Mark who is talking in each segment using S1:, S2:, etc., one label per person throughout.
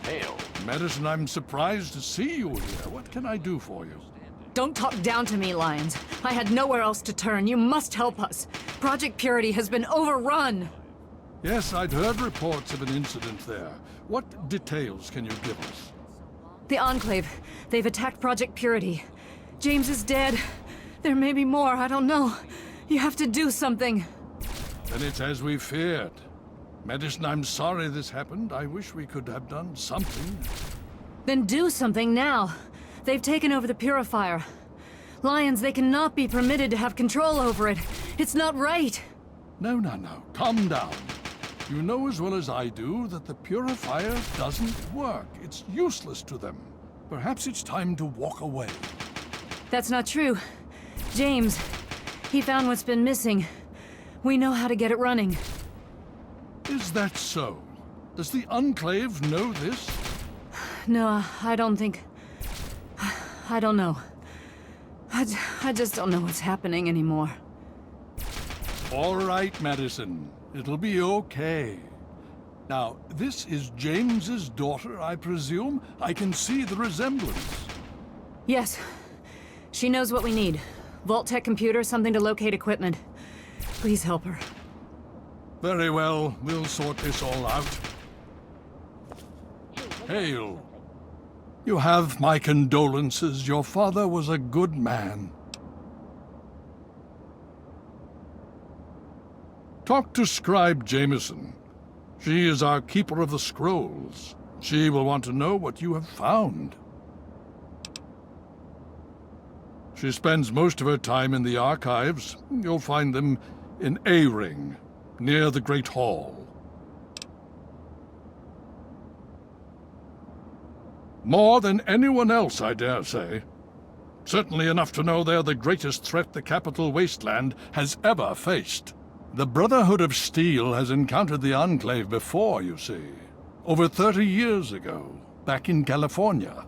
S1: Hail.
S2: Madison, I'm surprised to see you here. What can I do for you?
S3: Don't talk down to me, Lyons. I had nowhere else to turn. You must help us. Project Purity has been overrun.
S2: Yes, I'd heard reports of an incident there. What details can you give us?
S3: The Enclave. They've attacked Project Purity. James is dead. There may be more, I don't know. You have to do something.
S2: Then it's as we feared. Madison, I'm sorry this happened. I wish we could have done something.
S3: Then do something now. They've taken over the Purifier. Lyons, they cannot be permitted to have control over it. It's not right.
S2: No. Calm down. You know as well as I do that the Purifier doesn't work. It's useless to them. Perhaps it's time to walk away.
S3: That's not true. James, he found what's been missing. We know how to get it running.
S2: Is that so? Does the Enclave know this?
S3: No, I don't think... I don't know. I just don't know what's happening anymore.
S2: All right, Madison. It'll be okay. Now, this is James's daughter, I presume? I can see the resemblance.
S3: Yes. She knows what we need. Vault-Tec computer, something to locate equipment. Please help her.
S2: Very well. We'll sort this all out. Hail. You have my condolences. Your father was a good man. Talk to Scribe Jameson. She is our keeper of the scrolls. She will want to know what you have found. She spends most of her time in the archives. You'll find them in A-Ring, near the Great Hall. More than anyone else, I dare say. Certainly enough to know they're the greatest threat the Capital Wasteland has ever faced. The Brotherhood of Steel has encountered the Enclave before, you see. Over 30 years ago, back in California.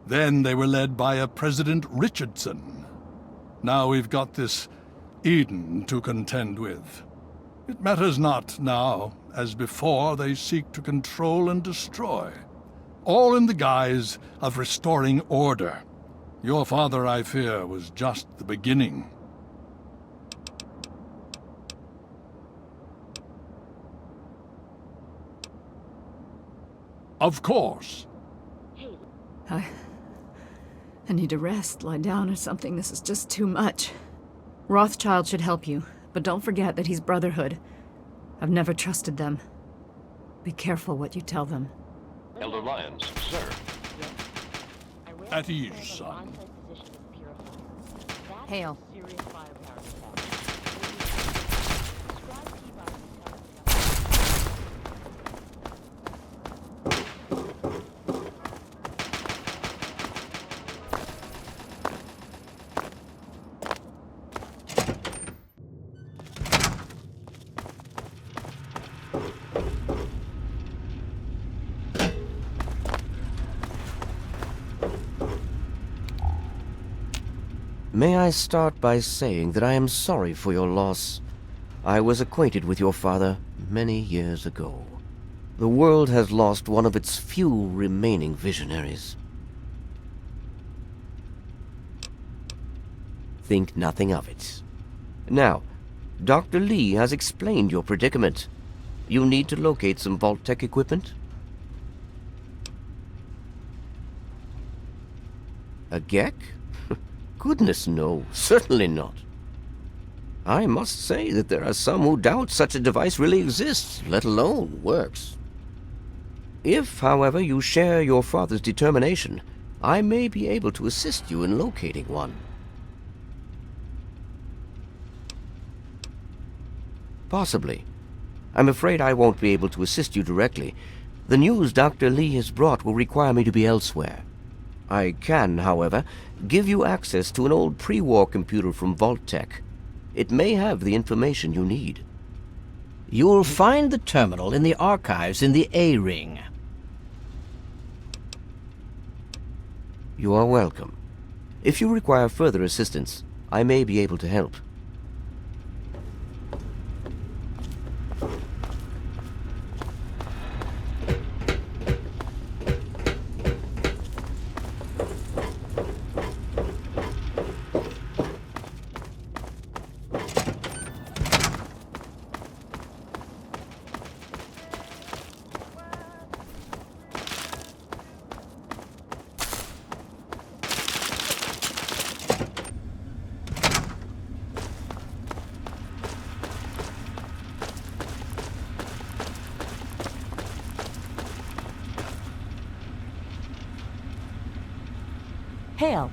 S2: Then they were led by a President Richardson. Now we've got this Eden to contend with. It matters not now, as before they seek to control and destroy. All in the guise of restoring order. Your father, I fear, was just the beginning. Of course.
S3: I need to rest, lie down or something. This is just too much. Rothschild should help you, but don't forget that he's Brotherhood. I've never trusted them. Be careful what you tell them.
S1: Elder Lyons, sir.
S2: At ease, son.
S3: Hail.
S4: May I start by saying that I am sorry for your loss. I was acquainted with your father many years ago. The world has lost one of its few remaining visionaries. Think nothing of it. Now, Dr. Lee has explained your predicament. You need to locate some Vault-Tec equipment? A Gek? Goodness, no. Certainly not. I must say that there are some who doubt such a device really exists, let alone works. If, however, you share your father's determination, I may be able to assist you in locating one. Possibly. I'm afraid I won't be able to assist you directly. The news Dr. Lee has brought will require me to be elsewhere. I can, however, give you access to an old pre-war computer from Vault-Tec. It may have the information you need.
S5: You'll find the terminal in the archives in the A-Ring.
S4: You are welcome. If you require further assistance, I may be able to help.
S6: Hail.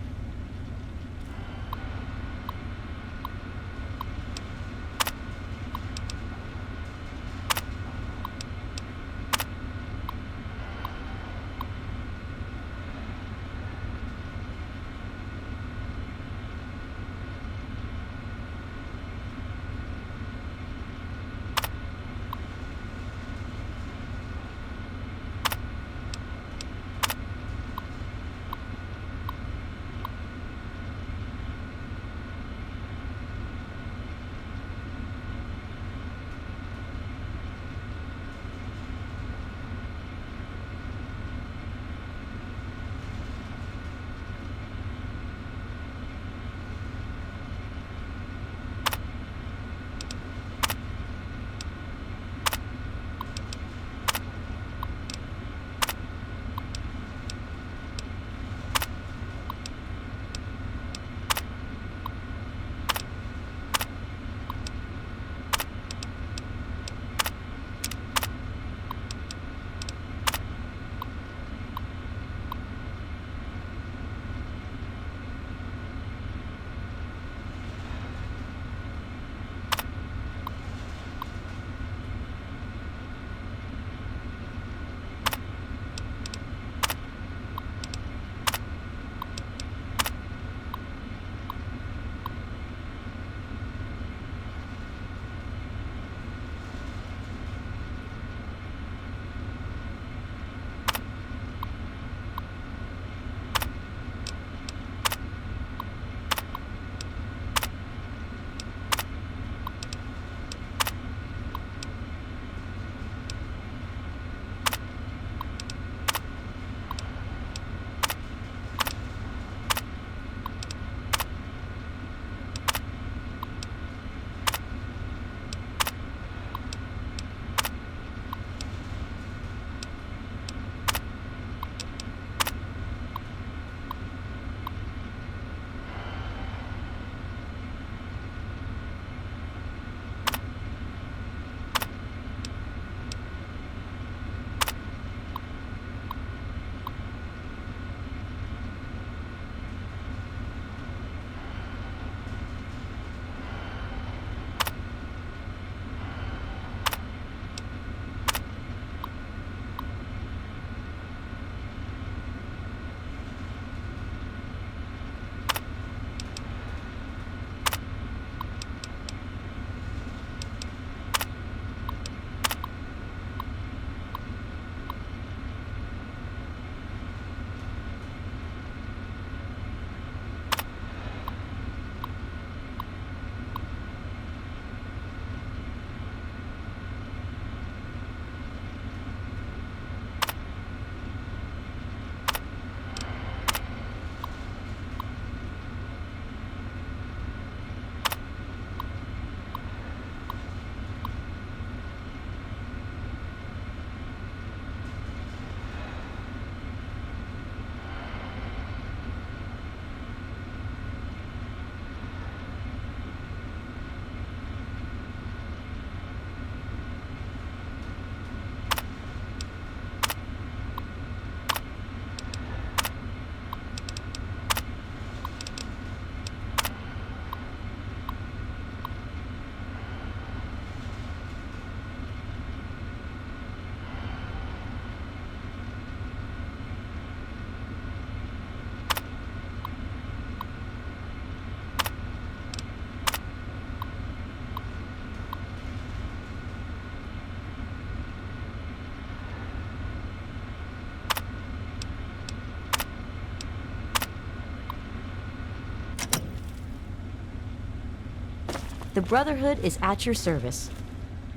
S6: The Brotherhood is at your service.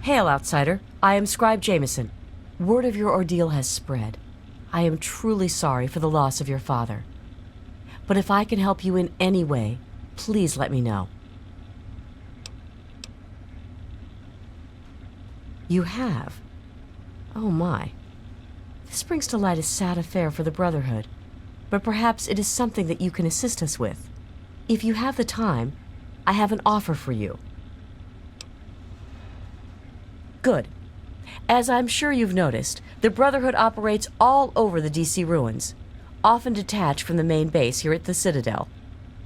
S6: Hail, outsider. I am Scribe Jameson. Word of your ordeal has spread. I am truly sorry for the loss of your father. But if I can help you in any way, please let me know. You have? Oh my. This brings to light a sad affair for the Brotherhood, but perhaps it is something that you can assist us with. If you have the time, I have an offer for you. Good. As I'm sure you've noticed, the Brotherhood operates all over the DC ruins. often detached from the main base here at the Citadel.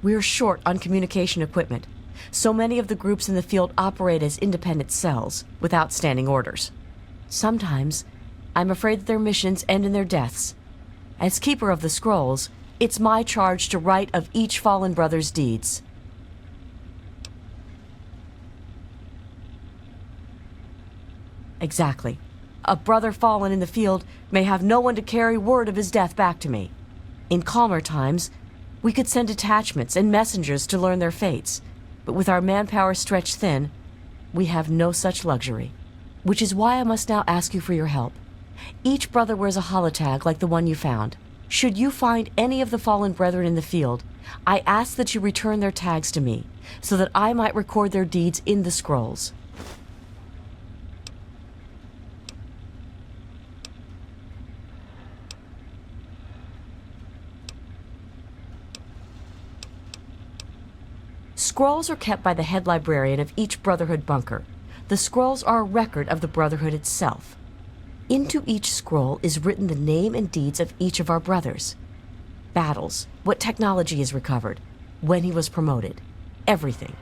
S6: We're short on communication equipment, so many of the groups in the field operate as independent cells, without standing orders. Sometimes, I'm afraid that their missions end in their deaths. As Keeper of the Scrolls, it's my charge to write of each fallen brother's deeds. Exactly. A brother fallen in the field may have no one to carry word of his death back to me. In calmer times, we could send detachments and messengers to learn their fates, but with our manpower stretched thin, we have no such luxury. Which is why I must now ask you for your help. Each brother wears a holotag like the one you found. Should you find any of the fallen brethren in the field, I ask that you return their tags to me, so that I might record their deeds in the scrolls. Scrolls are kept by the head librarian of each Brotherhood bunker. The scrolls are a record of the Brotherhood itself. Into each scroll is written the name and deeds of each of our brothers. Battles, what technology is recovered, when he was promoted, everything.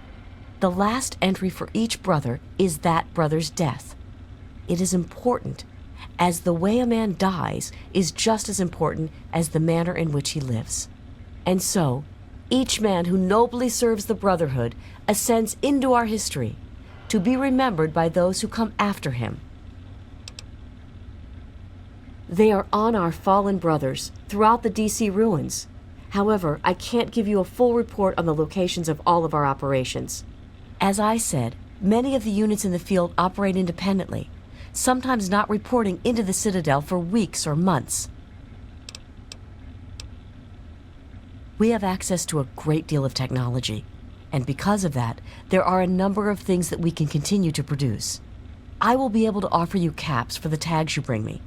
S6: The last entry for each brother is that brother's death. It is important, as the way a man dies is just as important as the manner in which he lives. And so, each man who nobly serves the Brotherhood ascends into our history, to be remembered by those who come after him. They are on our fallen brothers throughout the DC ruins. However, I can't give you a full report on the locations of all of our operations. As I said, many of the units in the field operate independently, sometimes not reporting into the Citadel for weeks or months. We have access to a great deal of technology, and because of that, there are a number of things that we can continue to produce. I will be able to offer you caps for the tags you bring me,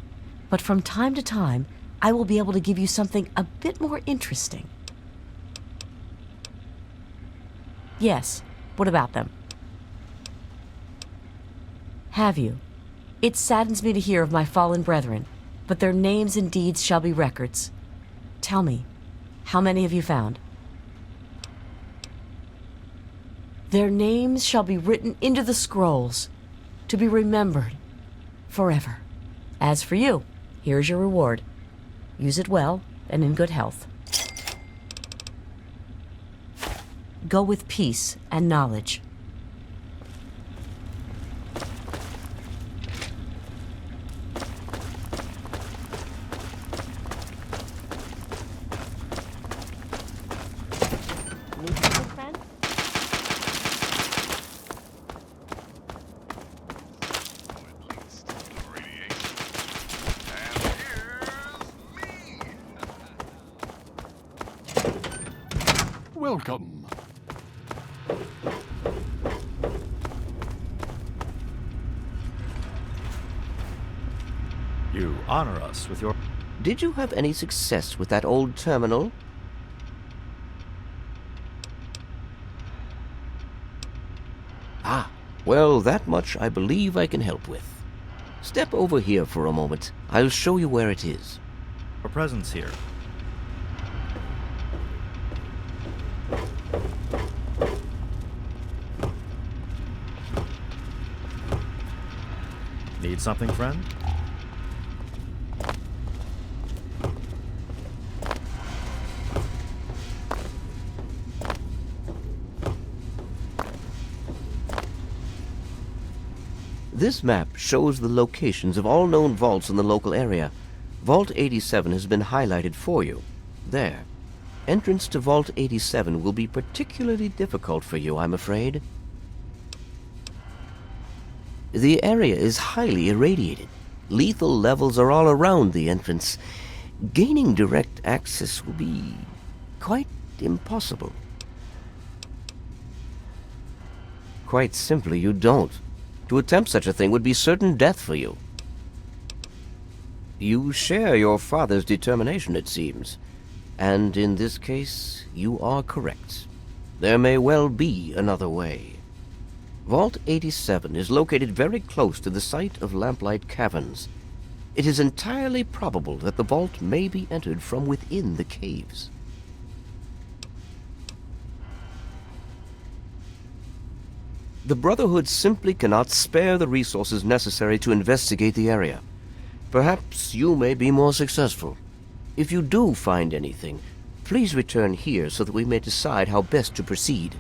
S6: but from time to time, I will be able to give you something a bit more interesting. Yes, what about them? Have you? It saddens me to hear of my fallen brethren, but their names and deeds shall be records. Tell me, how many have you found? Their names shall be written into the scrolls, to be remembered forever. As for you, here's your reward. Use it well and in good health. Go with peace and knowledge.
S2: Welcome.
S7: You honor us with your...
S4: Did you have any success with that old terminal? Ah, well, that much I believe I can help with. Step over here for a moment. I'll show you where it is.
S7: Our presence here. Need something, friend?
S4: This map shows the locations of all known vaults in the local area. Vault 87 has been highlighted for you. There. Entrance to Vault 87 will be particularly difficult for you, I'm afraid. The area is highly irradiated. Lethal levels are all around the entrance. Gaining direct access will be quite impossible. Quite simply, you don't. To attempt such a thing would be certain death for you. You share your father's determination, it seems. And in this case, you are correct. There may well be another way. Vault 87 is located very close to the site of Lamplight Caverns. it is entirely probable that the vault may be entered from within the caves. The Brotherhood simply cannot spare the resources necessary to investigate the area. Perhaps you may be more successful. If you do find anything, please return here so that we may decide how best to proceed.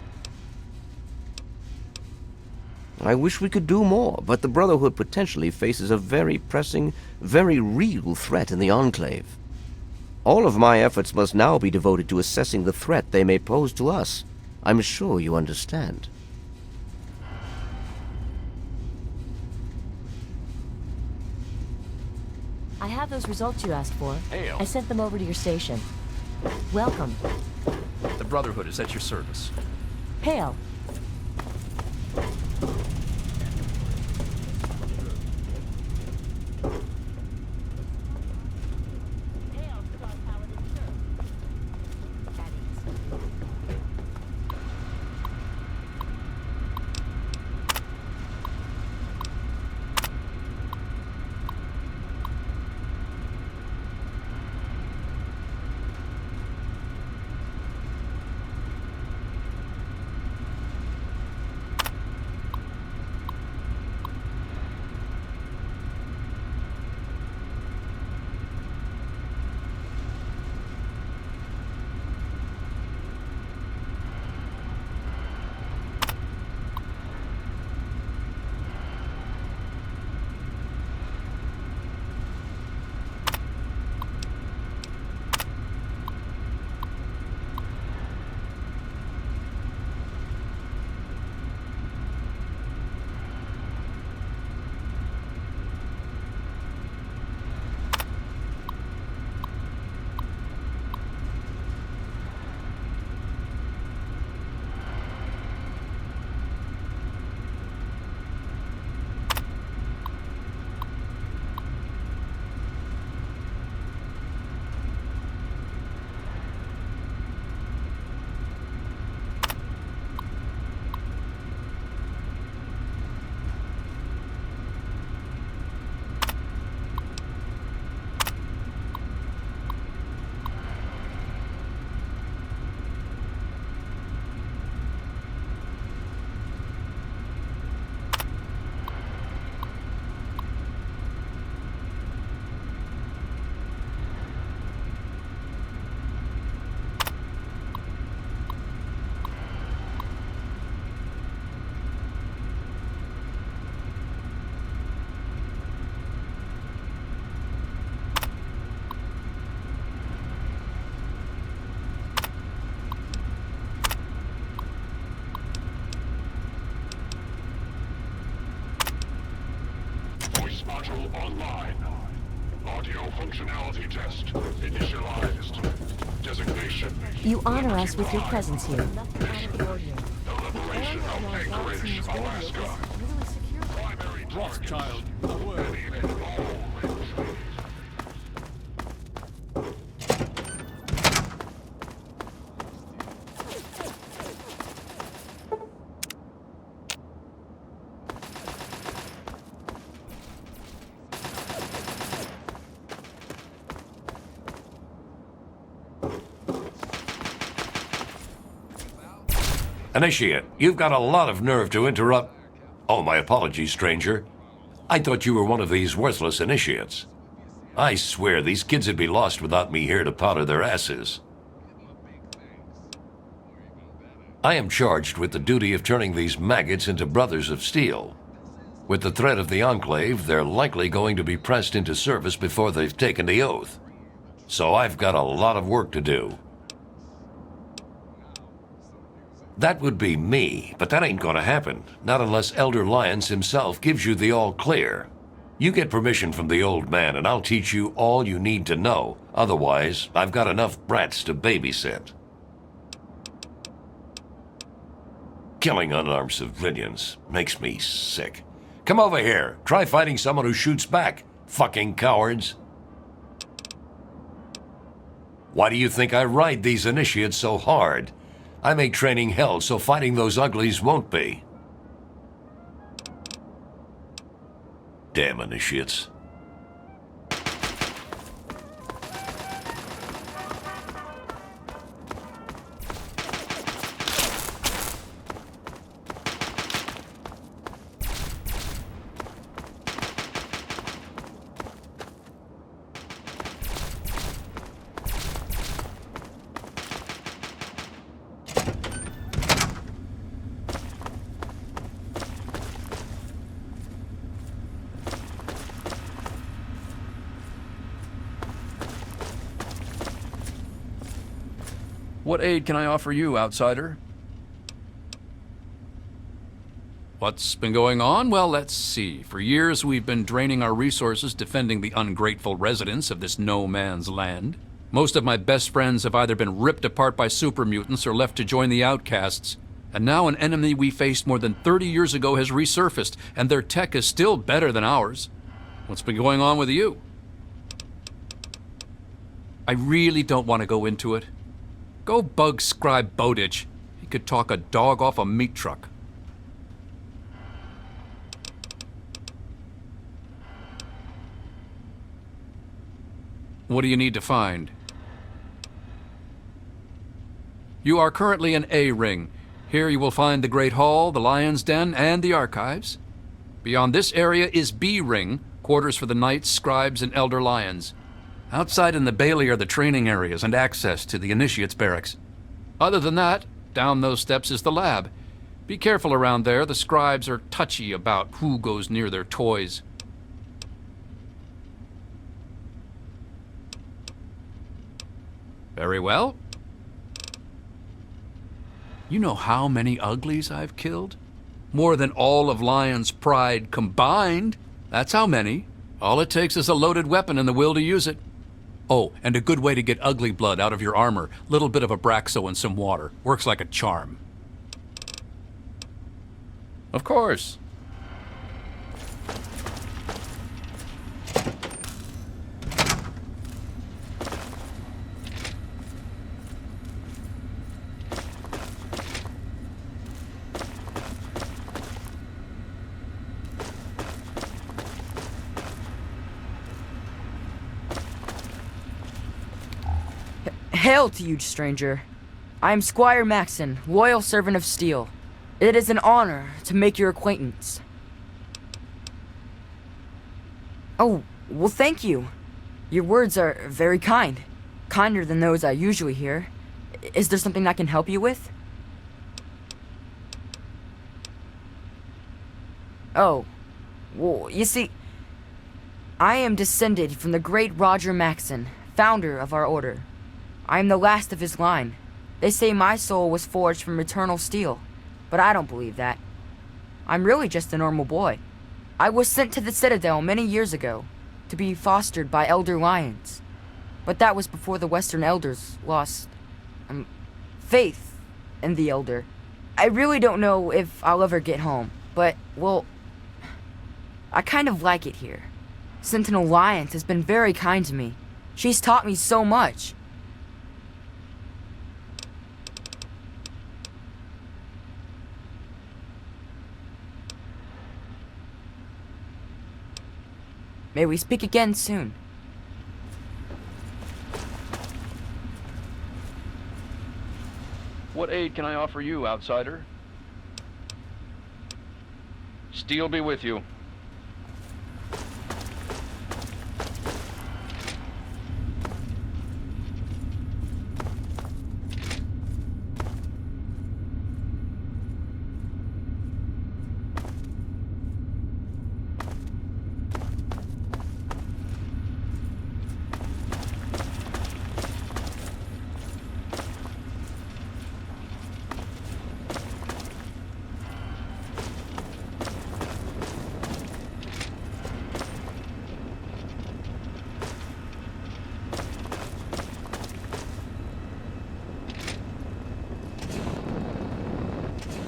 S4: I wish we could do more, but the Brotherhood potentially faces a very pressing, very real threat in the Enclave. All of my efforts must now be devoted to assessing the threat they may pose to us. I'm sure you understand.
S6: I have those results you asked for.
S1: Hail.
S6: I sent them over to your station. Welcome.
S8: The Brotherhood is at your service.
S6: Hail.
S2: Module online. Audio functionality test initialized. Designation.
S6: You honor us with your presence here.
S2: The liberation of Anchorage, Alaska. Primary Rothschild,
S1: Initiate, you've got a lot of nerve to interrupt. Oh, my apologies, stranger. I thought you were one of these worthless initiates. I swear these kids would be lost without me here to powder their asses. I am charged with the duty of turning these maggots into brothers of steel. With the threat of the Enclave, they're likely going to be pressed into service before they've taken the oath. So I've got a lot of work to do. That would be me, but that ain't gonna happen. Not unless Elder Lyons himself gives you the all clear. You get permission from the old man and I'll teach you all you need to know. Otherwise, I've got enough brats to babysit. Killing unarmed civilians makes me sick. Come over here. Try fighting someone who shoots back, fucking cowards. Why do you think I ride these initiates so hard? I make training hell so fighting those uglies won't be. Damn initiates.
S8: What aid can I offer you, outsider? What's been going on? Well, let's see. For years, we've been draining our resources defending the ungrateful residents of this no-man's land. Most of my best friends have either been ripped apart by super mutants or left to join the outcasts. And now an enemy we faced more than 30 years ago has resurfaced, and their tech is still better than ours. What's been going on with you? I really don't want to go into it. Go bug Scribe Bowditch. He could talk a dog off a meat truck. What do you need to find? You are currently in A Ring. Here you will find the Great Hall, the Lion's Den, and the Archives. Beyond this area is B Ring, quarters for the Knights, Scribes, and Elder Lions. Outside in the Bailey are the training areas and access to the Initiates Barracks. Other than that, down those steps is the lab. Be careful around there. The Scribes are touchy about who goes near their toys. Very well. You know how many uglies I've killed? More than all of Lion's Pride combined. That's how many. All it takes is a loaded weapon and the will to use it. Oh, and a good way to get ugly blood out of your armor. Little bit of Abraxo and some water. Works like a charm. Of course.
S9: Hail to you, stranger. I am Squire Maxon, loyal servant of steel. It is an honor to make your acquaintance. Oh, well, thank you. Your words are very kind. Kinder than those I usually hear. Is there something I can help you with? Oh, well, you see, I am descended from the great Roger Maxon, founder of our order. I am the last of his line. They say my soul was forged from eternal steel, but I don't believe that. I'm really just a normal boy. I was sent to the Citadel many years ago to be fostered by Elder Lions, but that was before the Western Elders lost faith in the Elder. I really don't know if I'll ever get home, but, well, I kind of like it here. Sentinel Lions has been very kind to me. She's taught me so much. May we speak again soon.
S8: What aid can I offer you, outsider? Steel be with you.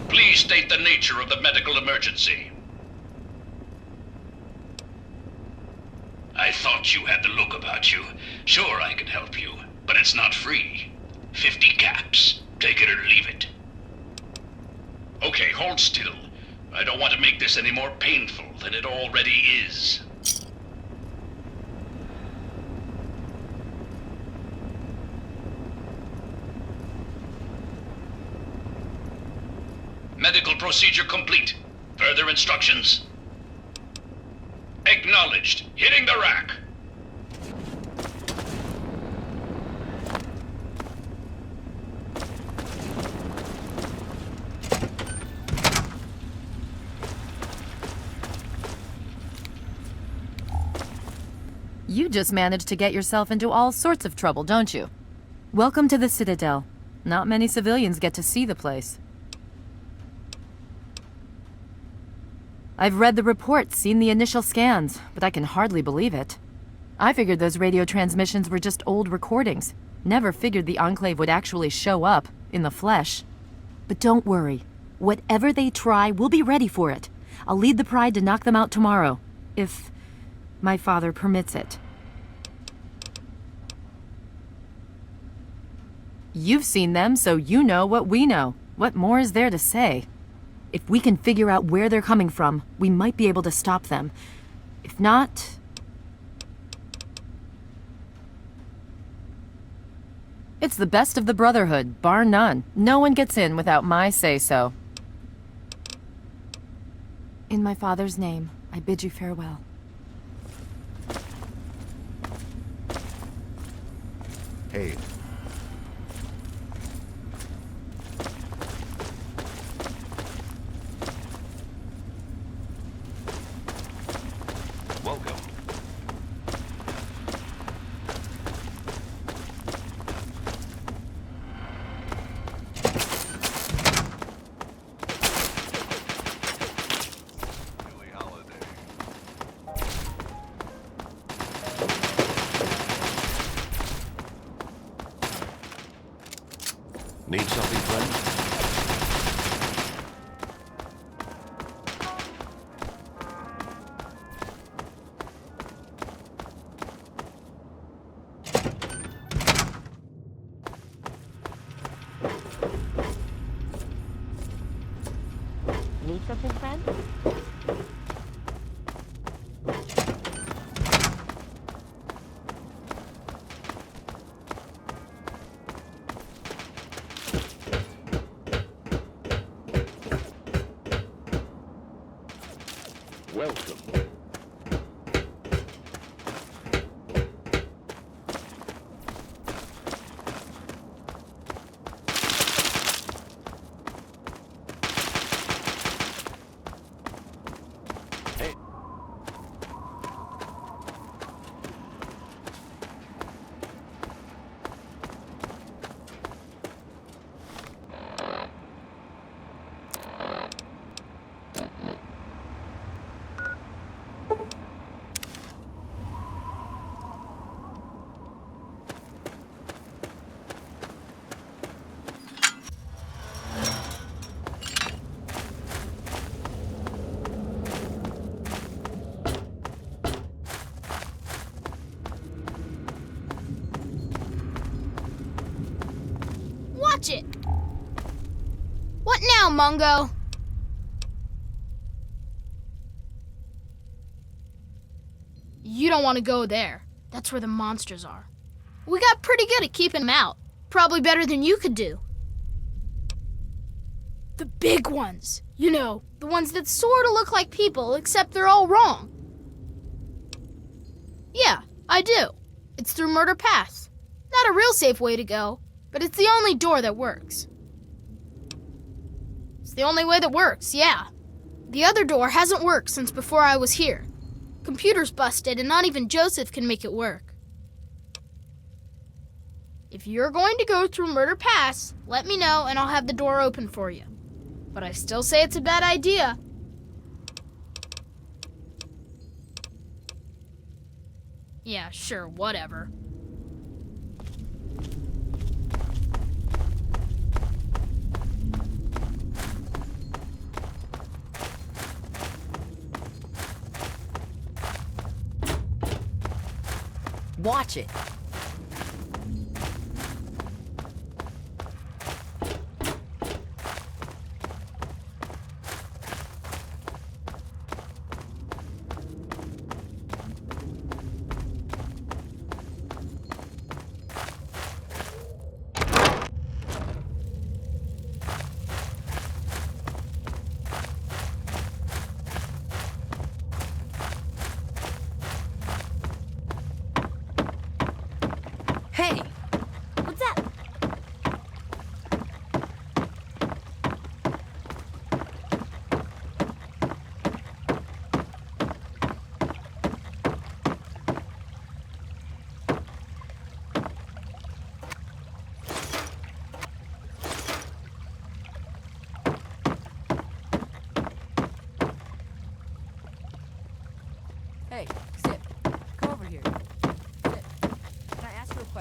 S10: Please state the nature of the medical emergency. I thought you had the look about you. Sure, I can help you, but it's not free. 50 caps. Take it or leave it. Okay, hold still. I don't want to make this any more painful than it already is. Medical procedure complete. Further instructions? Acknowledged. Hitting the rack.
S11: You just managed to get yourself into all sorts of trouble, don't you? Welcome to the Citadel. Not many civilians get to see the place. I've read the reports, seen the initial scans, but I can hardly believe it. I figured those radio transmissions were just old recordings. Never figured the Enclave would actually show up, in the flesh. But don't worry. Whatever they try, we'll be ready for it. I'll lead the Pride to knock them out tomorrow, if my father permits it. You've seen them, so you know what we know. What more is there to say? If we can figure out where they're coming from, we might be able to stop them. If not... It's the best of the Brotherhood, bar none. No one gets in without my say-so. In my father's name, I bid you farewell.
S7: Hey.
S1: Welcome. Need something, friend?
S6: Need something, friend?
S1: Welcome. Hey.
S12: Watch it! What now, Mungo? You don't want to go there. That's where the monsters are. We got pretty good at keeping them out. Probably better than you could do. The big ones. You know, the ones that sort of look like people, except they're all wrong. Yeah, I do. It's through Murder Pass. Not a real safe way to go, but it's the only door that works. It's the only way that works, yeah. The other door hasn't worked since before I was here. Computer's busted and not even Joseph can make it work. If you're going to go through Murder Pass, let me know and I'll have the door open for you. But I still say it's a bad idea. Yeah, sure, whatever.
S6: Watch it. Hey! What's that?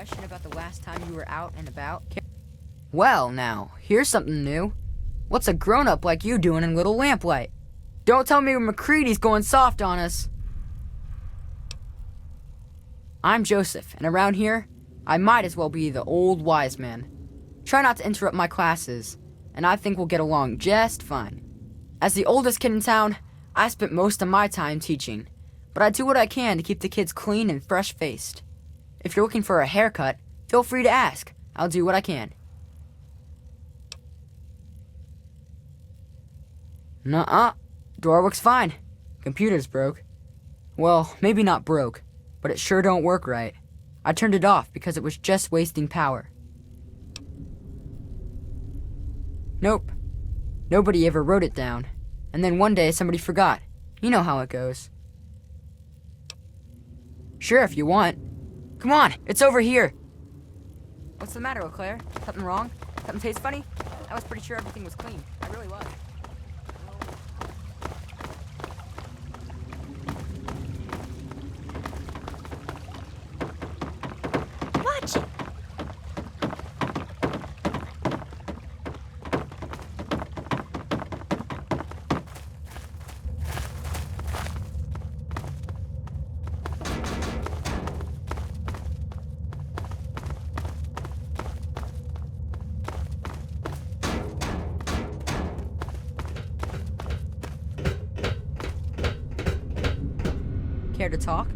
S9: question about the last time you were out and about? Well, now, here's something new. What's a grown-up like you doing in Little Lamplight? Don't tell me McCready's going soft on us. I'm Joseph, and around here, I might as well be the old wise man. Try not to interrupt my classes, and I think we'll get along just fine. As the oldest kid in town, I spent most of my time teaching, but I do what I can to keep the kids clean and fresh-faced. If you're looking for a haircut, feel free to ask. I'll do what I can. Nuh-uh. Door looks fine. Computer's broke. Well, maybe not broke, but it sure don't work right. I turned it off because it was just wasting power. Nope. Nobody ever wrote it down. And then one day somebody forgot. You know how it goes. Sure, if you want. Come on, it's over here. What's the matter, Leclaire? Something wrong? Something tastes funny? I was pretty sure everything was clean. I really was.
S6: Watch it!
S9: Care to talk?